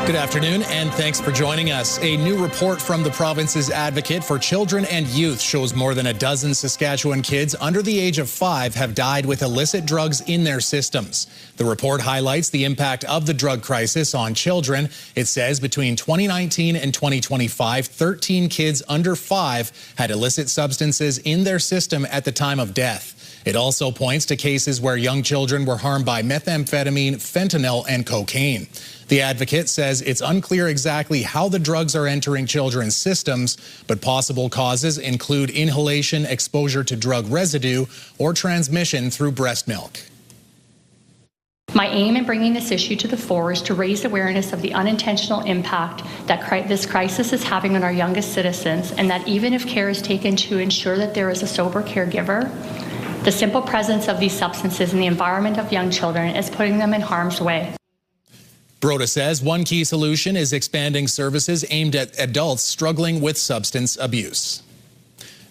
Good afternoon, and thanks for joining us. A new report from the province's Advocate for Children and Youth shows more than a dozen Saskatchewan kids under the age of 5 have died with illicit drugs in their systems. The report highlights the impact of the drug crisis on children. It says between 2019 and 2025, 13 kids under 5 had illicit substances in their system at the time of death. It also points to cases where young children were harmed by methamphetamine, fentanyl, and cocaine. The Advocate says it's unclear exactly how the drugs are entering children's systems, but possible causes include inhalation, exposure to drug residue, or transmission through breast milk. My aim in bringing this issue to the fore is to raise awareness of the unintentional impact that this crisis is having on our youngest citizens, and that even if care is taken to ensure that there is a sober caregiver, the simple presence of these substances in the environment of young children is putting them in harm's way. Broda says one key solution is expanding services aimed at adults struggling with substance abuse.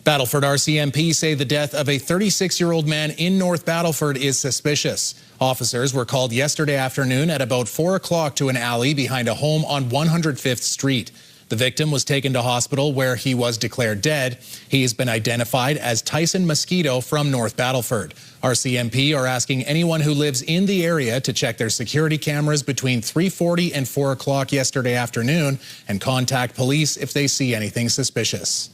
Battleford RCMP say the death of a 36-year-old man in North Battleford is suspicious. Officers were called yesterday afternoon at about 4 o'clock to an alley behind a home on 105th Street. The victim was taken to hospital where he was declared dead. He has been identified as Tyson Mosquito from North Battleford. RCMP are asking anyone who lives in the area to check their security cameras between 3:40 and 4 o'clock yesterday afternoon and contact police if they see anything suspicious.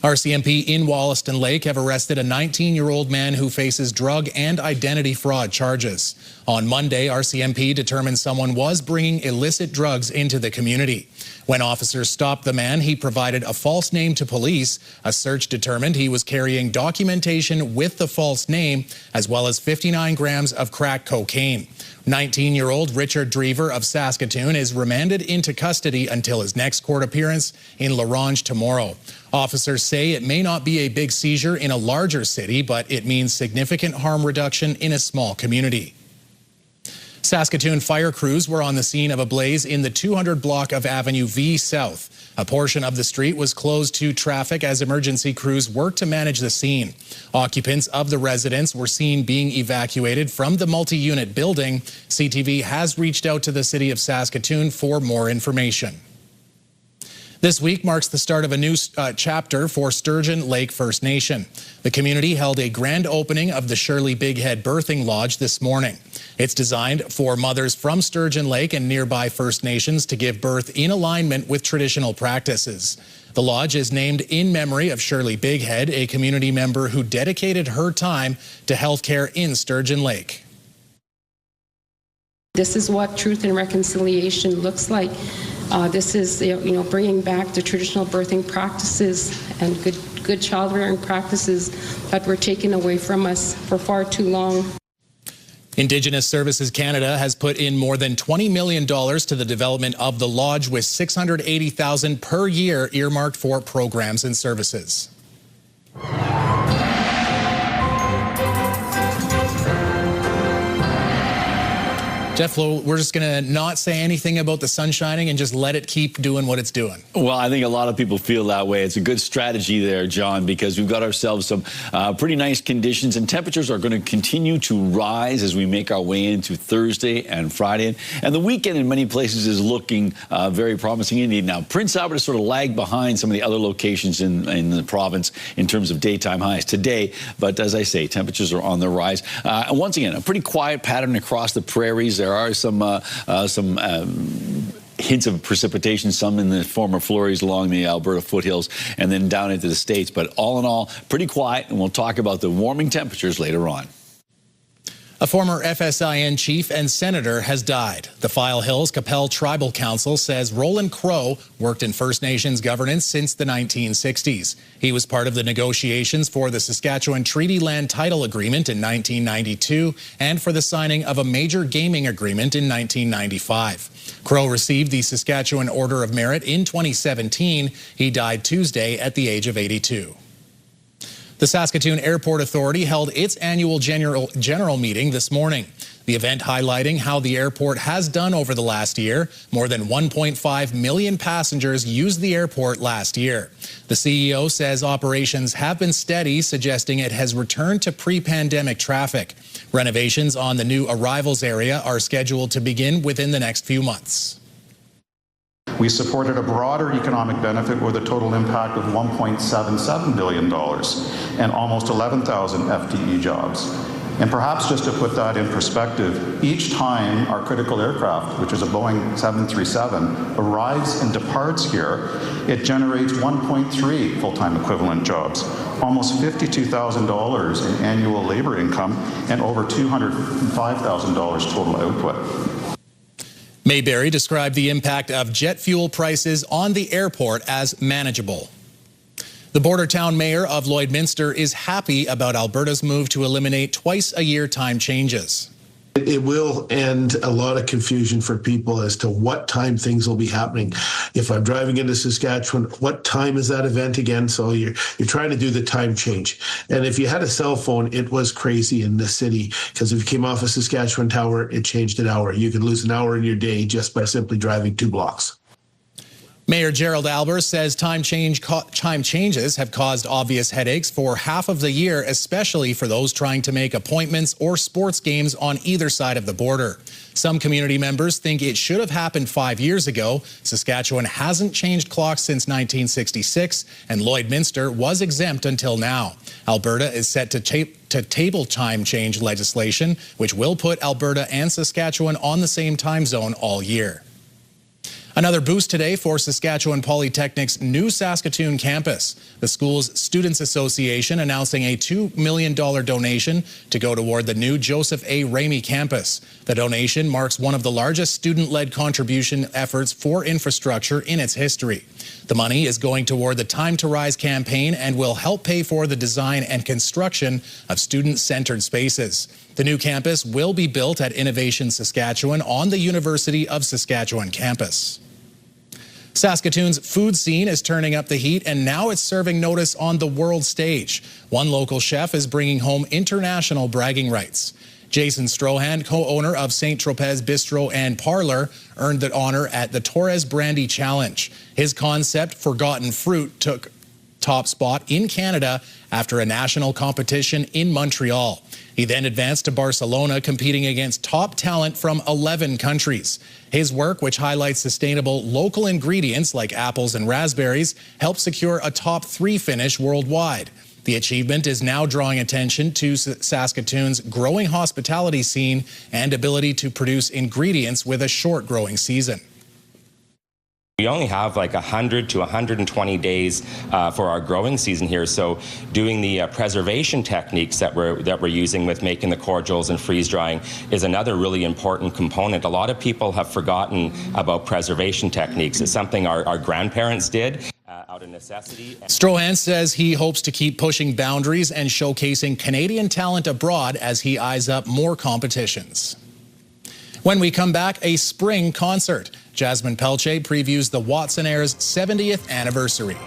RCMP in Wollaston Lake have arrested a 19-year-old man who faces drug and identity fraud charges. On Monday, RCMP determined someone was bringing illicit drugs into the community. When officers stopped the man, he provided a false name to police. A search determined he was carrying documentation with the false name, as well as 59 grams of crack cocaine. 19-year-old Richard Drever of Saskatoon is remanded into custody until his next court appearance in La Ronge tomorrow. Officers say it may not be a big seizure in a larger city, but it means significant harm reduction in a small community. Saskatoon fire crews were on the scene of a blaze in the 200 block of Avenue V South. A portion of the street was closed to traffic as emergency crews worked to manage the scene. Occupants of the residence were seen being evacuated from the multi-unit building. CTV has reached out to the city of Saskatoon for more information. This week marks the start of a new chapter for Sturgeon Lake First Nation. The community held a grand opening of the Shirley Big Head Birthing Lodge this morning. It's designed for mothers from Sturgeon Lake and nearby First Nations to give birth in alignment with traditional practices. The lodge is named in memory of Shirley Big Head, a community member who dedicated her time to healthcare in Sturgeon Lake. This is what truth and reconciliation looks like. This is, bringing back the traditional birthing practices and good child-rearing practices that were taken away from us for far too long. Indigenous Services Canada has put in more than $20 million to the development of the lodge, with $680,000 per year earmarked for programs and services. Jeff, we're just going to not say anything about the sun shining and just let it keep doing what it's doing. Well, I think a lot of people feel that way. It's a good strategy there, John, because we've got ourselves some pretty nice conditions, and temperatures are going to continue to rise as we make our way into Thursday and Friday. And the weekend in many places is looking very promising indeed. Now, Prince Albert has sort of lagged behind some of the other locations in the province in terms of daytime highs today. But as I say, temperatures are on the rise. And once again, a pretty quiet pattern across the prairies. There are some hints of precipitation, some in the former flurries along the Alberta foothills and then down into the States. But all in all, pretty quiet, and we'll talk about the warming temperatures later on. A former FSIN chief and senator has died. The File Hills Qu'Appelle Tribal Council says Roland worked in First Nations governance since the 1960s. He was part of the negotiations for the Saskatchewan Treaty Land Title Agreement in 1992 and for the signing of a major gaming agreement in 1995. Crow received the Saskatchewan Order of Merit in 2017. He died Tuesday at the age of 82. The Saskatoon Airport Authority held its annual general meeting this morning. The event highlighting how the airport has done over the last year. More than 1.5 million passengers used the airport last year. The CEO says operations have been steady, suggesting it has returned to pre-pandemic traffic. Renovations on the new arrivals area are scheduled to begin within the next few months. We supported a broader economic benefit with a total impact of $1.77 billion and almost 11,000 FTE jobs. And perhaps just to put that in perspective, each time our critical aircraft, which is a Boeing 737, arrives and departs here, it generates 1.3 full-time equivalent jobs, almost $52,000 in annual labor income, and over $205,000 total output. Mayberry described the impact of jet fuel prices on the airport as manageable. The border town mayor of Lloydminster is happy about Alberta's move to eliminate twice-a-year time changes. It will end a lot of confusion for people as to what time things will be happening. If I'm driving into Saskatchewan, what time is that event again? So you're trying to do the time change. And if you had a cell phone, it was crazy in the city, because if you came off a Saskatchewan tower, it changed an hour. You could lose an hour in your day just by simply driving 2 blocks. Mayor Gerald Albert says time changes have caused obvious headaches for half of the year, especially for those trying to make appointments or sports games on either side of the border. Some community members think it should have happened 5 years ago. Saskatchewan hasn't changed clocks since 1966, and Lloydminster was exempt until now. Alberta is set to table time change legislation, which will put Alberta and Saskatchewan on the same time zone all year. Another boost today for Saskatchewan Polytechnic's new Saskatoon campus. The school's Students Association announcing a $2 million donation to go toward the new Joseph A. Ramey campus. The donation marks one of the largest student-led contribution efforts for infrastructure in its history. The money is going toward the Time to Rise campaign and will help pay for the design and construction of student-centered spaces. The new campus will be built at Innovation Saskatchewan on the University of Saskatchewan campus. Saskatoon's food scene is turning up the heat, and now it's serving notice on the world stage. One local chef is bringing home international bragging rights. Jason Strohan, co-owner of St. Tropez Bistro and Parlor, earned the honor at the Torres Brandy Challenge. His concept, Forgotten Fruit, took top spot in Canada after a national competition in Montreal. He then advanced to Barcelona, competing against top talent from 11 countries. His work, which highlights sustainable local ingredients like apples and raspberries, helped secure a top 3 finish worldwide. The achievement is now drawing attention to Saskatoon's growing hospitality scene and ability to produce ingredients with a short growing season. We only have like 100 to 120 days for our growing season here, so doing the preservation techniques that we're using with making the cordials and freeze drying is another really important component. A lot of people have forgotten about preservation techniques. It's something our grandparents did out of necessity. Strohan says he hopes to keep pushing boundaries and showcasing Canadian talent abroad as he eyes up more competitions. When we come back, a spring concert. Jasmine Pelche previews the Watson Air's 70th anniversary.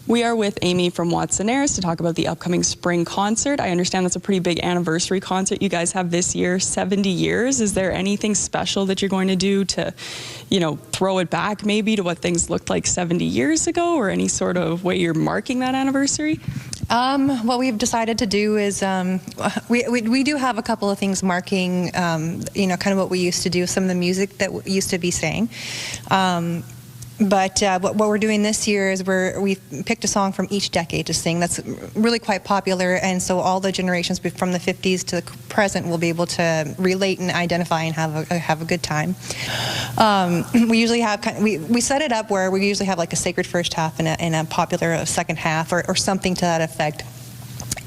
We are with Amy from Watson Airs to talk about the upcoming spring concert. I understand that's a pretty big anniversary concert you guys have this year, 70 years. Is there anything special that you're going to do to, throw it back maybe to what things looked like 70 years ago, or any sort of way you're marking that anniversary? What we've decided to do is we do have a couple of things marking, kind of what we used to do, some of the music that used to be sang. But what we're doing this year is we've picked a song from each decade to sing that's really quite popular, and so all the generations from the 50s to the present will be able to relate and identify and have a good time. We usually have we set it up where we usually have like a sacred first half and a popular second half or something to that effect.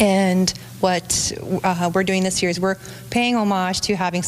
And what we're doing this year is we're paying homage to having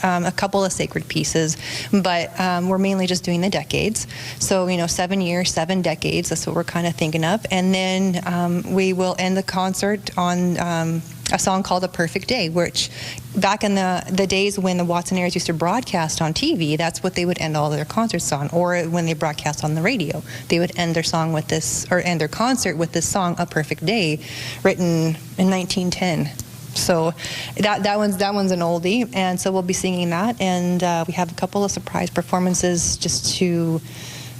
a couple of sacred pieces, but we're mainly just doing the decades. So, 7 years, 7 decades, that's what we're kind of thinking of. And then we will end the concert on a song called A Perfect Day, which back in the days when the Watson Airs used to broadcast on TV, that's what they would end all their concerts on. Or when they broadcast on the radio, they would end their song with this, or end their concert with this song, A Perfect Day, written in 1910. So that one's an oldie, and so we'll be singing that, and we have a couple of surprise performances just to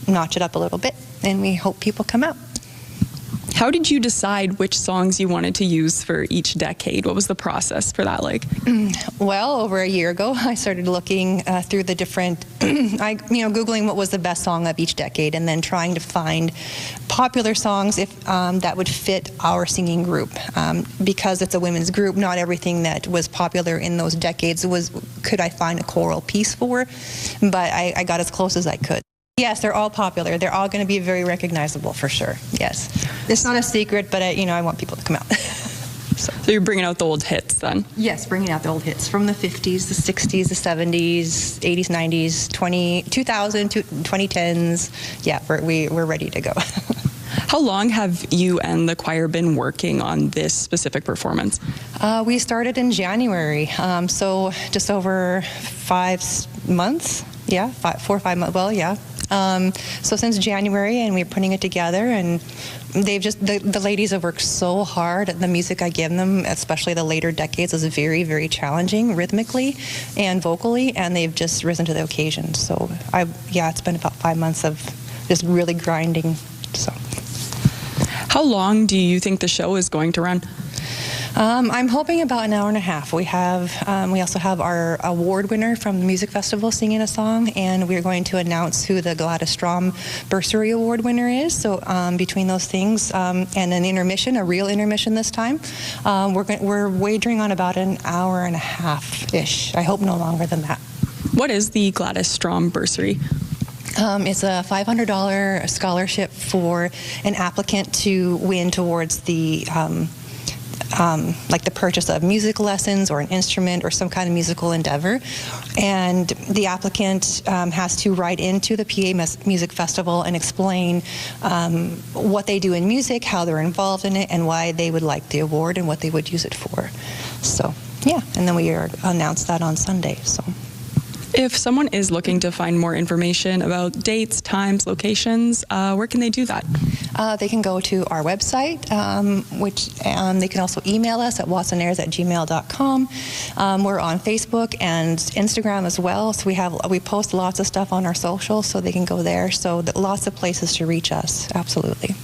notch it up a little bit, and we hope people come out. How did you decide which songs you wanted to use for each decade? What was the process for that like? Well, over a year ago, I started looking through the different, Googling what was the best song of each decade, and then trying to find popular songs that would fit our singing group. Because it's a women's group, not everything that was popular in those decades could I find a choral piece for, but I got as close as I could. Yes, they're all popular. They're all going to be very recognizable for sure. Yes. It's not a secret, but I want people to come out. So you're bringing out the old hits then? Yes, bringing out the old hits from the 50s, the 60s, the 70s, 80s, 90s, 2000, 2010s. Yeah, we're ready to go. How long have you and the choir been working on this specific performance? We started in January, so just over 5 months. Yeah, 4 or 5 months. Well, yeah. So since January, and we're putting it together, and they've just the ladies have worked so hard. The music I give them, especially the later decades, is very, very challenging rhythmically and vocally, and they've just risen to the occasion. So it's been about 5 months of just really grinding. So, how long do you think the show is going to run? I'm hoping about an hour and a half. We also have our award winner from the music festival singing a song, and we're going to announce who the Gladys Strom Bursary Award winner is. So between those things and an intermission, a real intermission this time, we're wagering on about an hour and a half-ish. I hope no longer than that. What is the Gladys Strom Bursary? It's a $500 scholarship for an applicant to win towards the like the purchase of music lessons or an instrument or some kind of musical endeavor. And the applicant has to write into the PA Music Festival and explain what they do in music, how they're involved in it, and why they would like the award and what they would use it for. So, yeah, and then we announce that on Sunday. So, if someone is looking to find more information about dates, times, locations, where can they do that? They can go to our website, which they can also email us at watsonairs@gmail.com. We're on Facebook and Instagram as well, so we post lots of stuff on our socials, so they can go there. So lots of places to reach us, absolutely.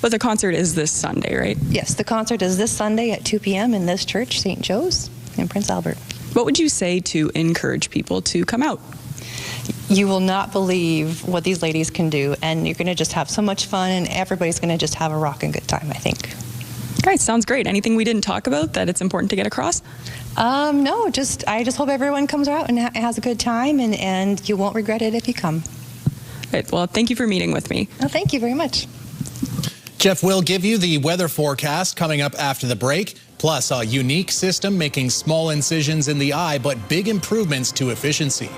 But the concert is this Sunday, right? Yes, the concert is this Sunday at 2 p.m. in this church, St. Joe's in Prince Albert. What would you say to encourage people to come out? You will not believe what these ladies can do, and you're going to just have so much fun, and everybody's going to just have a rockin' good time, I think. All right, sounds great. Anything we didn't talk about that it's important to get across? No, I just hope everyone comes out and has a good time, and you won't regret it if you come. All right, well, thank you for meeting with me. Oh, thank you very much. Jeff will give you the weather forecast coming up after the break, plus a unique system making small incisions in the eye, but big improvements to efficiency.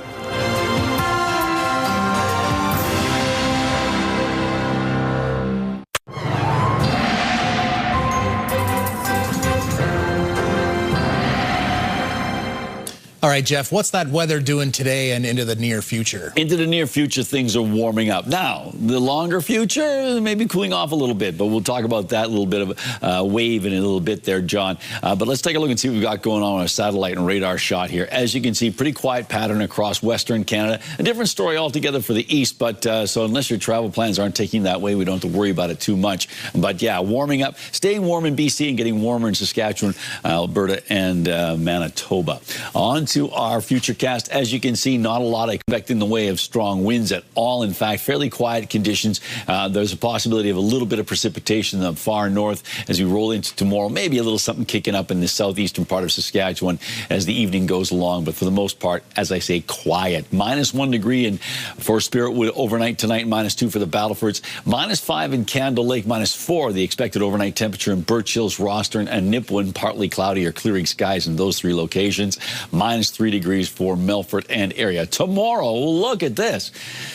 All right, Jeff, what's that weather doing today and into the near future? Into the near future, things are warming up. Now, the longer future, maybe cooling off a little bit, but we'll talk about that little bit of wave in a little bit there, John. But let's take a look and see what we've got going on our satellite and radar shot here. As you can see, pretty quiet pattern across Western Canada. A different story altogether for the east, but so unless your travel plans aren't taking that way, we don't have to worry about it too much. But yeah, warming up, staying warm in BC and getting warmer in Saskatchewan, Alberta, and Manitoba. On to our futurecast. As you can see, not a lot I expect in the way of strong winds at all. In fact, fairly quiet conditions. There's a possibility of a little bit of precipitation in the far north as we roll into tomorrow. Maybe a little something kicking up in the southeastern part of Saskatchewan as the evening goes along. But for the most part, as I say, quiet. -1 degree for Spiritwood overnight tonight, -2 for the Battlefords, -5 in Candle Lake, -4 the expected overnight temperature in Birch Hills, Rostern, and Nipawin. Partly cloudy or clearing skies in those 3 locations. -3 degrees for Melfort and area. Tomorrow, look at this.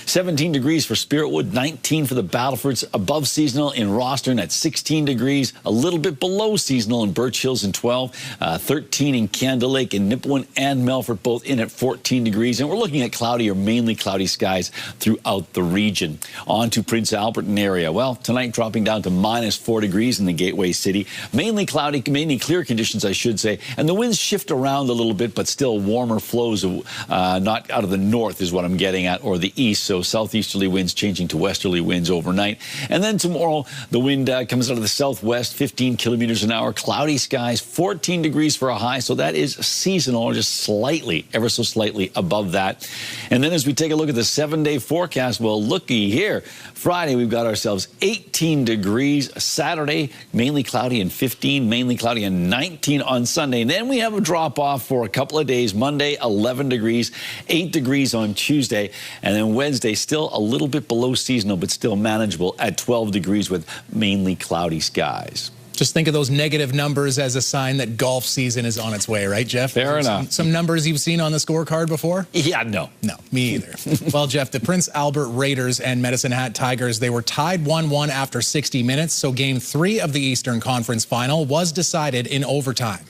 17 degrees for Spiritwood, 19 for the Battlefords, above seasonal in Rostern at 16 degrees, a little bit below seasonal in Birch Hills in 12, 13 in Candle Lake, and Nipawin and Melfort both in at 14 degrees. And we're looking at cloudy or mainly cloudy skies throughout the region. On to Prince Albert and area. Well, tonight dropping down to -4 degrees in the Gateway City. Mainly cloudy, mainly clear conditions, I should say. And the winds shift around a little bit, but still warmer flows, not out of the north is what I'm getting at, or the east. So southeasterly winds changing to westerly winds overnight. And then tomorrow, the wind comes out of the southwest, 15 kilometers an hour, cloudy skies, 14 degrees for a high. So that is seasonal, or just slightly, ever so slightly above that. And then as we take a look at the 7-day forecast, well, looky here. Friday, we've got ourselves 18 degrees. Saturday, mainly cloudy and 15, mainly cloudy and 19 on Sunday. And then we have a drop off for a couple of days. Monday, 11 degrees, 8 degrees on Tuesday. And then Wednesday, still a little bit below seasonal, but still manageable at 12 degrees with mainly cloudy skies. Just think of those negative numbers as a sign that golf season is on its way, right, Jeff? Fair enough. Some numbers you've seen on the scorecard before? Yeah, no. No, me either. Well, Jeff, the Prince Albert Raiders and Medicine Hat Tigers, they were tied 1-1 after 60 minutes, so Game 3 of the Eastern Conference Final was decided in overtime.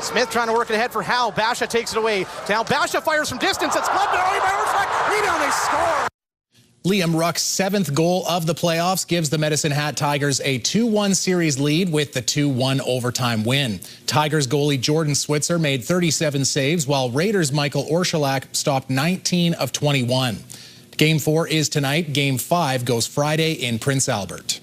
Smith trying to work it ahead for Howe. Basha takes it away. Now Basha fires from distance. It's Glenn. Rebound, they score. Liam Ruck's 7th goal of the playoffs gives the Medicine Hat Tigers a 2-1 series lead with the 2-1 overtime win. Tigers goalie Jordan Switzer made 37 saves, while Raiders' Michael Orszalak stopped 19 of 21. Game 4 is tonight. Game 5 goes Friday in Prince Albert.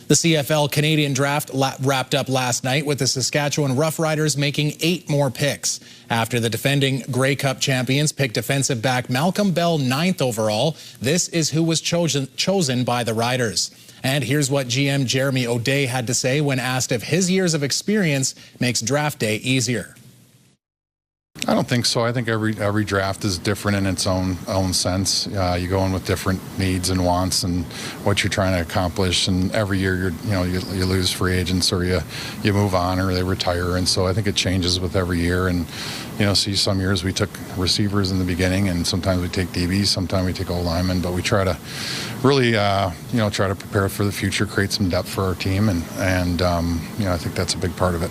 The CFL Canadian Draft wrapped up last night with the Saskatchewan Roughriders making 8 more picks. After the defending Grey Cup champions picked defensive back Malcolm Bell 9th overall, this is who was chosen by the Riders. And here's what GM Jeremy O'Day had to say when asked if his years of experience makes draft day easier. I don't think so. I think every draft is different in its own sense. You go in with different needs and wants and what you're trying to accomplish. And every year, you lose free agents, or you move on, or they retire. And so I think it changes with every year. And see, some years we took receivers in the beginning, and sometimes we take DBs, sometimes we take O linemen. But we try to really, try to prepare for the future, create some depth for our team, and I think that's a big part of it.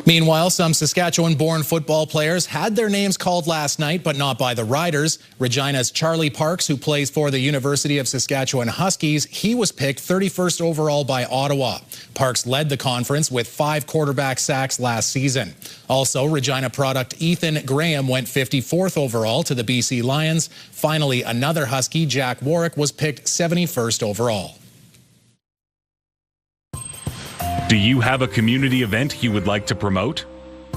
Meanwhile, some Saskatchewan-born football players had their names called last night, but not by the Riders. Regina's Charlie Parks, who plays for the University of Saskatchewan Huskies, he was picked 31st overall by Ottawa. Parks led the conference with 5 quarterback sacks last season. Also, Regina product Ethan Graham went 54th overall to the BC Lions. Finally, another Husky, Jack Warwick, was picked 71st overall. Do you have a community event you would like to promote?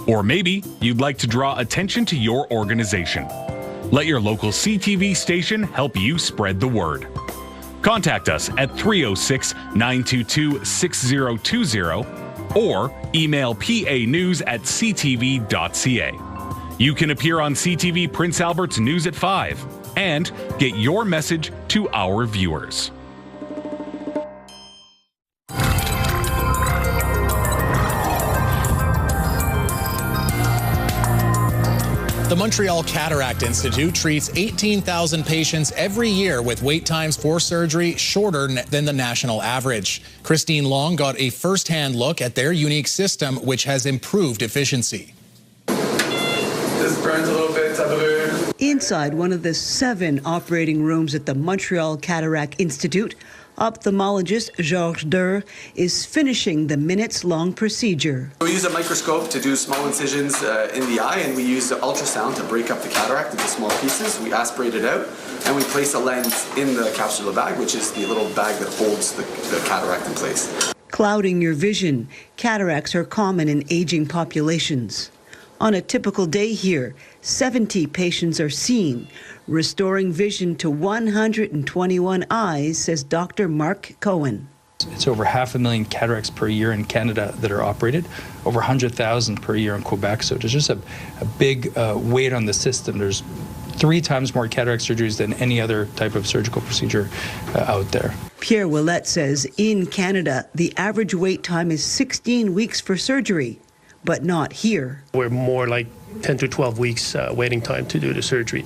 Or maybe you'd like to draw attention to your organization. Let your local CTV station help you spread the word. Contact us at 306-922-6020 or email panews@ctv.ca. You can appear on CTV Prince Albert's News at 5 and get your message to our viewers. The Montreal Cataract Institute treats 18,000 patients every year with wait times for surgery shorter than the national average. Christine Long got a first-hand look at their unique system, which has improved efficiency. This burns a little bit, Inside one of the 7 operating rooms at the Montreal Cataract Institute, ophthalmologist Georges Durr is finishing the minutes-long procedure. We use a microscope to do small incisions in the eye, and we use the ultrasound to break up the cataract into small pieces. We aspirate it out, and we place a lens in the capsular bag, which is the little bag that holds the cataract in place. Clouding your vision, cataracts are common in aging populations. On a typical day here, 70 patients are seen, restoring vision to 121 eyes, says Dr. Mark Cohen. It's over 500,000 cataracts per year in Canada that are operated, over 100,000 per year in Quebec. So there's just a big weight on the system. There's 3 times more cataract surgeries than any other type of surgical procedure out there. Pierre Willette says in Canada, the average wait time is 16 weeks for surgery, but not here. We're more like 10 to 12 weeks waiting time to do the surgery.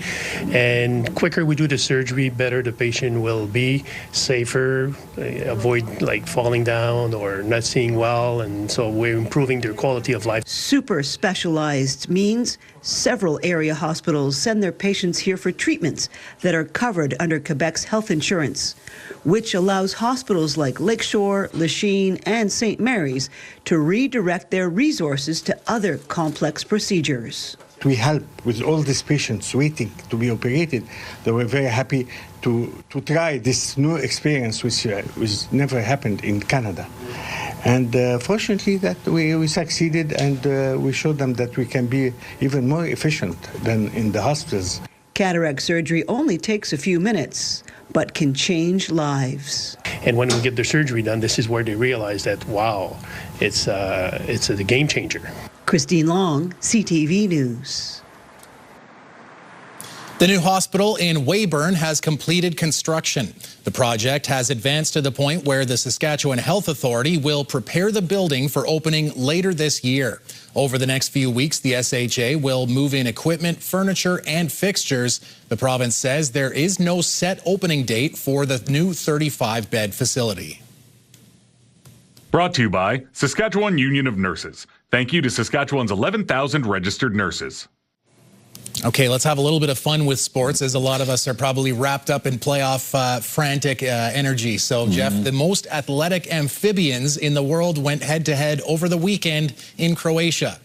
And quicker we do the surgery, better the patient will be, safer, avoid like falling down or not seeing well, and so we're improving their quality of life. Super specialized means Several area hospitals send their patients here for treatments that are covered under Quebec's health insurance, which allows hospitals like Lakeshore, Lachine, and St. Mary's to redirect their resources to other complex procedures. We help with all these patients waiting to be operated. They were very happy to try this new experience, which never happened in Canada. And fortunately that we succeeded, and we showed them that we can be even more efficient than in the hospitals. Cataract surgery only takes a few minutes, but can change lives. And when we get their surgery done, this is where they realize that, wow, it's a game changer. Christine Long, CTV News. The new hospital in Weyburn has completed construction. The project has advanced to the point where the Saskatchewan Health Authority will prepare the building for opening later this year. Over the next few weeks, the SHA will move in equipment, furniture, and fixtures. The province says there is no set opening date for the new 35-bed facility. Brought to you by Saskatchewan Union of Nurses. Thank you to Saskatchewan's 11,000 registered nurses. Okay, let's have a little bit of fun with sports, as a lot of us are probably wrapped up in playoff frantic energy. So, Jeff, the most athletic amphibians in the world went head-to-head over the weekend in Croatia.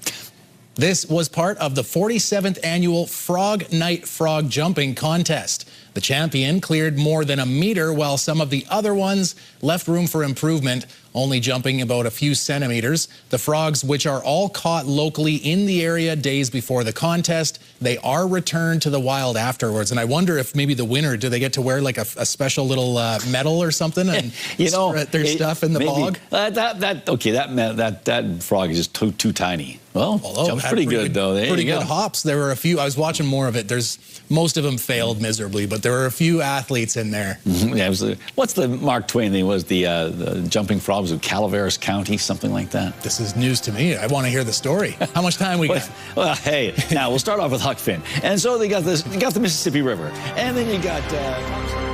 This was part of the 47th annual Frog Night frog jumping contest. The champion cleared more than a meter, while some of the other ones left room for improvement, only jumping about a few centimeters. The frogs, which are all caught locally in the area days before the contest, they are returned to the wild afterwards. And I wonder if maybe the winner, do they get to wear like a special little medal or something and spread their stuff in the bog? That frog is just too tiny. Well, jumps pretty good though. Pretty good hops. There were a few. I was watching more of it. Most of them failed miserably, but there were a few athletes in there. Yeah, it was what's the Mark Twain thing? Was the jumping frog of Calaveras County, something like that? This is news to me. I want to hear the story. How much time we got? Well, hey, now we'll start off with Huck Finn, and so they got the Mississippi River, and then you got.